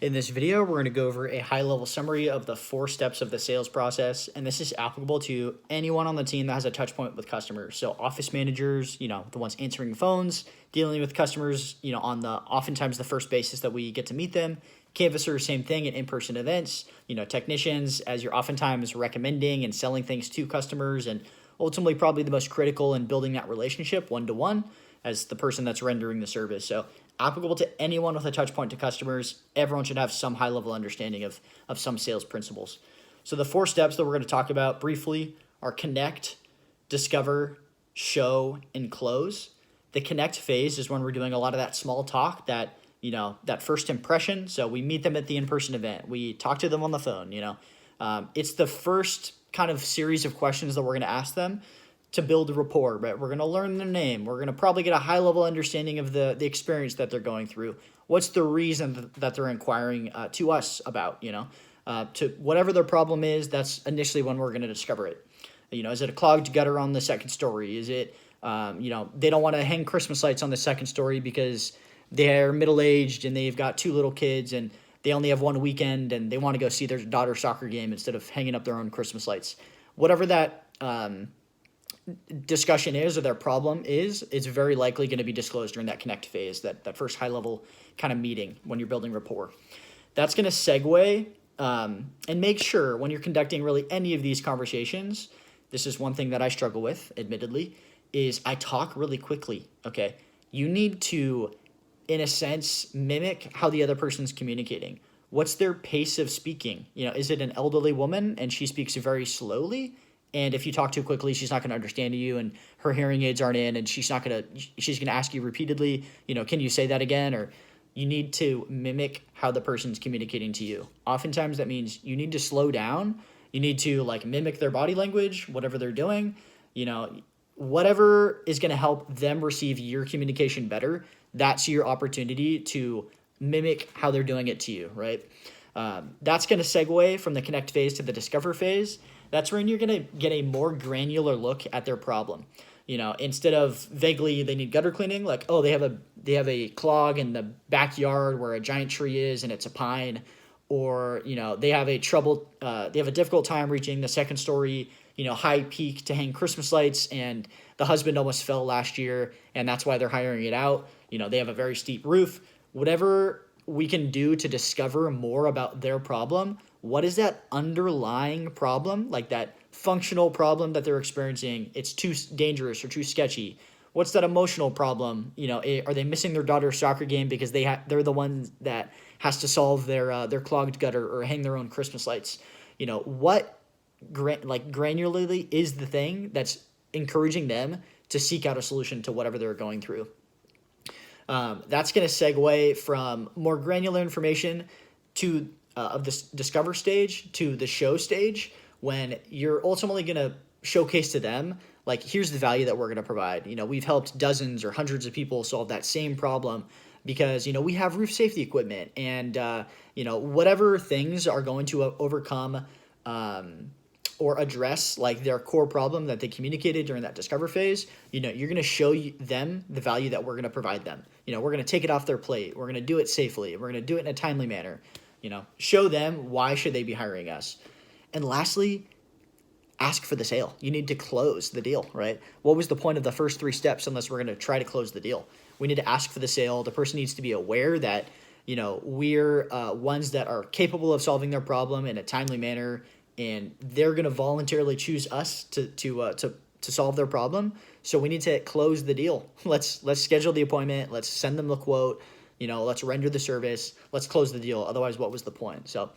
In this video, we're going to go over a high-level summary of the 4 steps of the sales process, and this is applicable to anyone on the team that has a touch point with customers. So office managers, the ones answering phones, dealing with customers, on the oftentimes the first basis that we get to meet them. Canvassers, same thing at in-person events. Technicians, as you're oftentimes recommending and selling things to customers, and ultimately probably the most critical in building that relationship one-to-one as the person that's rendering the service. So applicable to anyone with a touch point to customers. Everyone should have some high level understanding of some sales principles. So the 4 steps that we're going to talk about briefly are connect, discover, show, and close. The connect phase is when we're doing a lot of that small talk, that first impression. So we meet them at the in-person event. We talk to them on the phone. It's the first kind of series of questions that we're going to ask them to build a rapport, right? We're going to learn their name. We're going to probably get a high level understanding of the experience that they're going through. What's the reason that they're inquiring to us about, to whatever their problem is. That's initially when we're going to discover it. Is it a clogged gutter on the second story? Is it, they don't want to hang Christmas lights on the second story because they're middle-aged and they've got 2 little kids and they only have one weekend and they want to go see their daughter's soccer game instead of hanging up their own Christmas lights. Whatever that, discussion is or their problem is, it's very likely going to be disclosed during that connect phase, that first high level kind of meeting when you're building rapport. That's going to segue and make sure when you're conducting really any of these conversations, this is one thing that I struggle with, admittedly, is I talk really quickly, okay? You need to, in a sense, mimic how the other person's communicating. What's their pace of speaking? Is it an elderly woman and she speaks very slowly? And if you talk too quickly, she's not going to understand you, and her hearing aids aren't in, and she's going to ask you repeatedly, can you say that again? Or you need to mimic how the person's communicating to you. Oftentimes that means you need to slow down. You need to mimic their body language, whatever they're doing, whatever is going to help them receive your communication better. That's your opportunity to mimic how they're doing it to you, right? That's going to segue from the connect phase to the discover phase. That's when you're going to get a more granular look at their problem. Instead of vaguely they need gutter cleaning, they have a clog in the backyard where a giant tree is and it's a pine, or they have a difficult time reaching the second story, high peak to hang Christmas lights, and the husband almost fell last year and that's why they're hiring it out. They have a very steep roof. Whatever we can do to discover more about their problem. What is that underlying problem, like that functional problem that they're experiencing? It's too dangerous or too sketchy. What's that emotional problem? Are they missing their daughter's soccer game because they're the ones that has to solve their clogged gutter or hang their own Christmas lights? What granularly is the thing that's encouraging them to seek out a solution to whatever they're going through? That's going to segue from more granular information to of this discover stage to the show stage, when you're ultimately going to showcase to them, here's the value that we're going to provide. We've helped dozens or hundreds of people solve that same problem because, we have roof safety equipment and, whatever things are going to overcome or address their core problem that they communicated during that discover phase. You're going to show them the value that we're going to provide them. We're going to take it off their plate. We're going to do it safely. We're going to do it in a timely manner. Show them why should they be hiring us. And lastly, ask for the sale. You need to close the deal, right? What was the point of the first 3 steps unless we're going to try to close the deal? We need to ask for the sale. The person needs to be aware that, we're ones that are capable of solving their problem in a timely manner, and they're going to voluntarily choose us to solve their problem. So we need to close the deal. Let's schedule the appointment. Let's send them the quote. Let's render the service. Let's close the deal. Otherwise, what was the point? So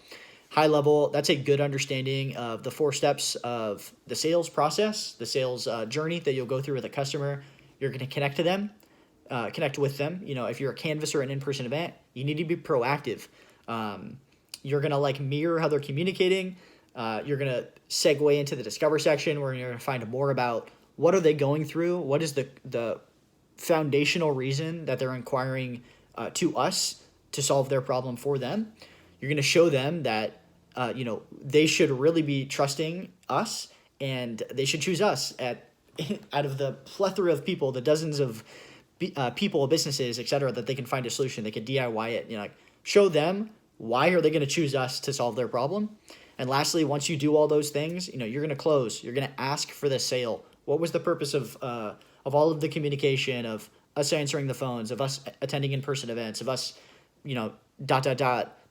high level, that's a good understanding of the 4 steps of the sales process, the sales journey that you'll go through with a customer. You're going to connect with them. If you're a canvas or an in-person event, you need to be proactive. You're going to mirror how they're communicating. You're going to segue into the discover section where you're going to find more about what are they going through? What is the foundational reason that they're inquiring to us to solve their problem for them. You're going to show them that, they should really be trusting us and they should choose us out of the plethora of people, the dozens of people, businesses, etc., that they can find a solution. They can DIY it. Show them Why are they going to choose us to solve their problem? And lastly, once you do all those things, you're going to close. You're going to ask for the sale. What was the purpose of all of the communication, of us answering the phones, of us attending in-person events, of us,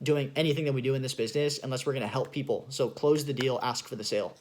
doing anything that we do in this business, unless we're going to help people? So close the deal, ask for the sale.